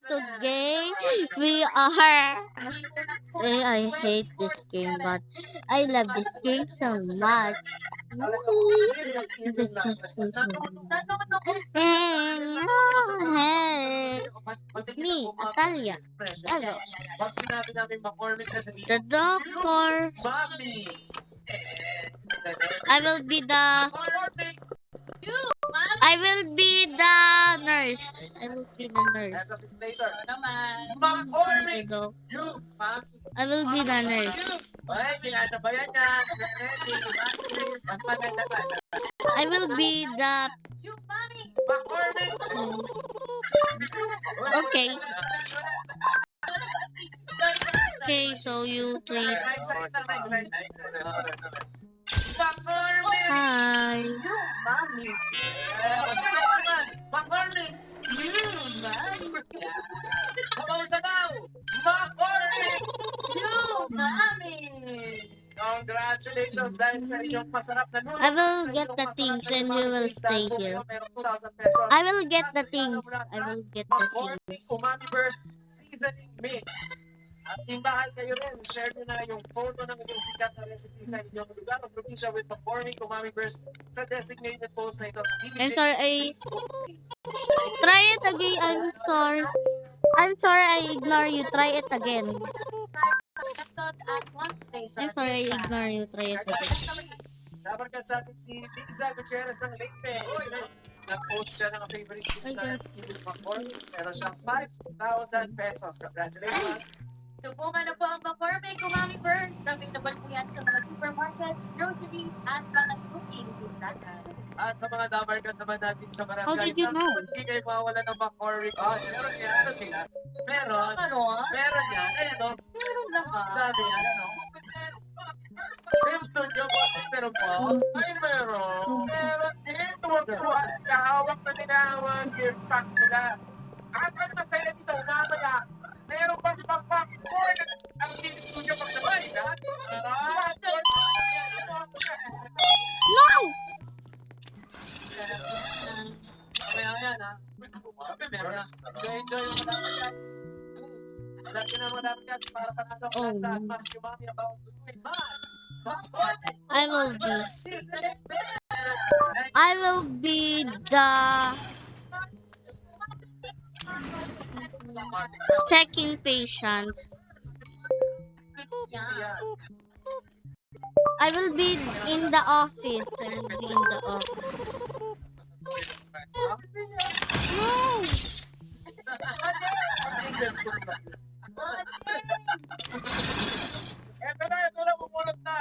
today we are. I hate this game, but I love this game so much. This is so sweet. Hey, it's me, Atalia. Hello. The doctor. I will be the. I will be the nurse. I will be the nurse. The doc- I will be the nurse. I will be the. Okay. Okay, so you three. Hi. Congratulations dahil sa inyong masarap na noodles. I will get the things and you will stay here. I will get the things. I will get the things. Umami Burst Seasoning Mix. At timbahan kayo rin, share nyo na yung photo ng inyong sikat na recipe sa inyong lugar o probinsya with performing Umami Burst sa designated post na ito sa I'm sorry, try it again. I'm sorry I ignore you. Try it again. I'm sorry I ignore you. Try it again. Dapat ka sa atin si Pizza Gutierrez ng Leyte. Nag-post siya ng favorite pizza recipe with McCormick. Meron siyang 5,000 pesos. Congratulations! Subukan na po ang McCormick Umami Burst. Available po yan sa mga supermarkets, groceries, at mga suking tindahan. At sa mga dabarkat naman natin sa barangay, How did you know? Hindi kayo mawala ng McCormick. Meron yan. Ano sila? Meron. Meron yan. Ayan o. Meron naman. Sabi yan. Ano? Dito nyo po. Meron po. Ay, meron. Meron din. Tuwag-tuwa. Kahawak na tinawag. Gift packs nila. At ang masaya dito, mamaya, meron pang popcorn ang team studio pagkabay. No! Mamaya yan, ha? Sabi, meron na. Enjoy yung madami. Malaki na madami yan para panatang sa mas umami about to do it. I will be the checking patients. I will be in the office. I will be in the office. No! Ito na, bumulot na.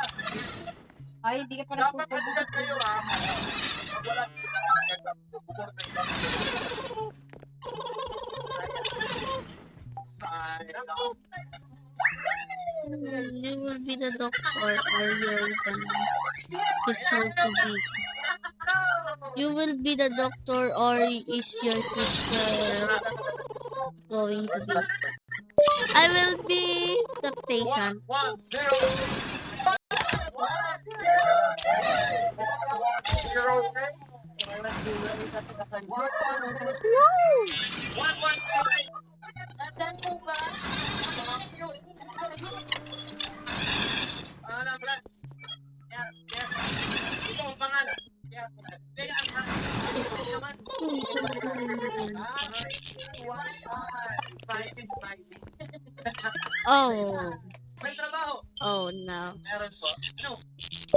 Ay, hindi ka pa Dapat nagbusan kayo, ha? Wala. Bumulot na. Sayang. You will be the doctor or you're the sister to be. You will be the doctor or is your sister going to be? I will be the patient. 1-1. Oh. May trabaho. Oh no. Meron po. No.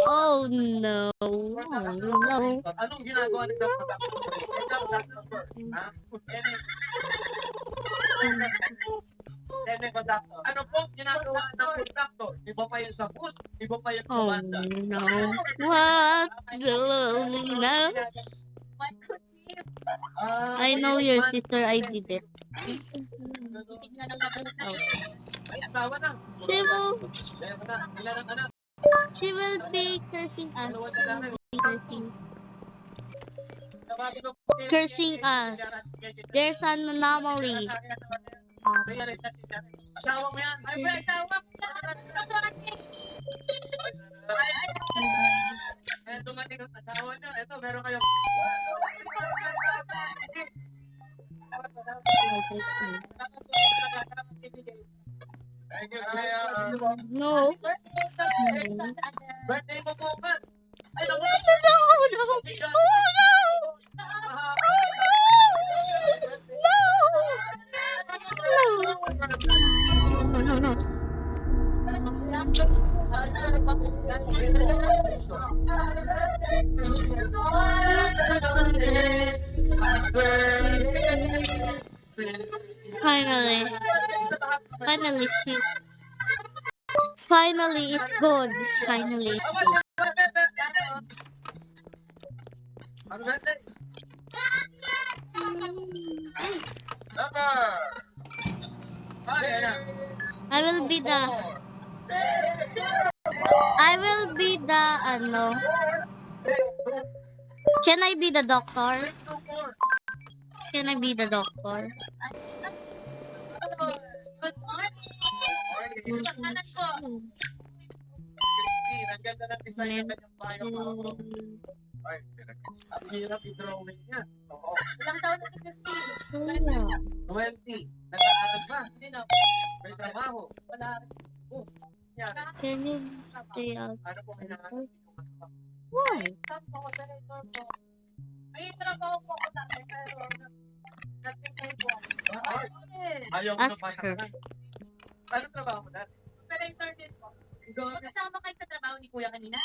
Oh no. Oh no. Anong ginagawa ni Dr. Exam number. Ha? Ano po ginagawa ng kontakto? Iba pa yun sa bus, iba pa yun sa Oh banda. no. What? No. I know your sister. I did it. Ay, asawa na. Ilan ang anak? She will be cursing us. Cursing us. There's an anomaly. Asawa mo yan? Asawa mo yan? Dumating ang asawa niya. Ito, meron kayong... Thank you, Kuya. No. Birthday, congratulations, Ate. Birthday mo bukas. Ay, naku. No, no, no. Finally. Finally, finally, it's good. Finally, it's good. Ang birthday. Number. I will be the, I will be the, ano, can I be the doctor? Can I be the doctor? Good morning. Anak ko. Christine, ang ganda ng design ng kanyang bayo. Ay, ang hirap i-drawing niya. Oo. Ilang taon na si Christine? 20. Nag-aaral ka. Hindi na. May trabaho. Wala. Oh, yan. Can you stay out? Ano po kailangan? Why? Tapos ako sa record ko. May trabaho po ako dati, pero nag-decide po. Ayaw mo Ask na her. patakan. Anong trabaho mo dati? Operator din po. Magkasama kayo sa trabaho ni Kuya kanina?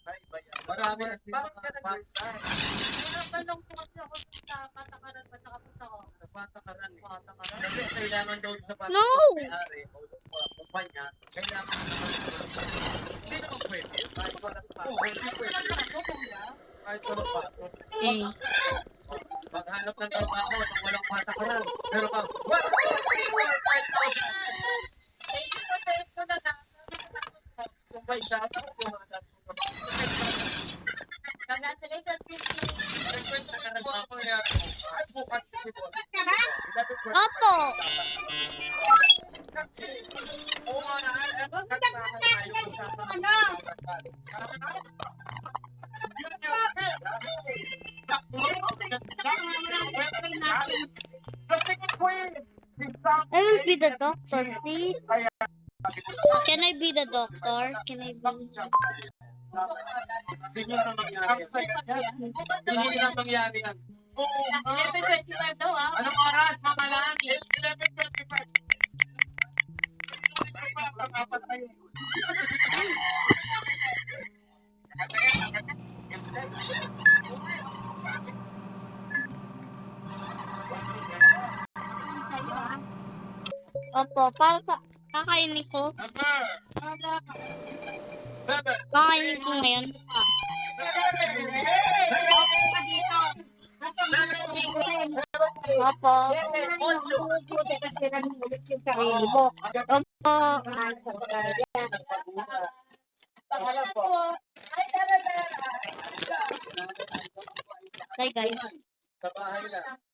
Ay, bayan. Marami na bakit ka nag-resign? Nakatanong po kasi ako sa patakaran, patakapunta ko. Sa patakaran. Patakaran? Kasi kailangan daw sa patakaran. No! May-ari o kumpanya, kailangan hindi naman pwede. Kahit walang patakaran. Hindi pwede. Kahit walang patakaran. Eh, Maghanap ng trabaho nang walang patakaran. Pero pag, well, Thank you po sa ito na sumbay siya. Ako yung mga dati ko. Congratulations, Christine. Nagkwento ka na sa pangyayari mo. Ay, bukas kasi boss. Opo. Oo nga na. Nagkakasahan tayo kung saan I will be the doctor, please. Can I be the doctor? Can I be? Hindi na mangyari. Hindi na mangyari yan. 11:25 daw, ah. Anong oras, mamalaan? 11:25. Opo, para sa kakainin ko. Number. Kakainin ko ngayon. Opo. Opo. Bye guys. Sa bahay lang.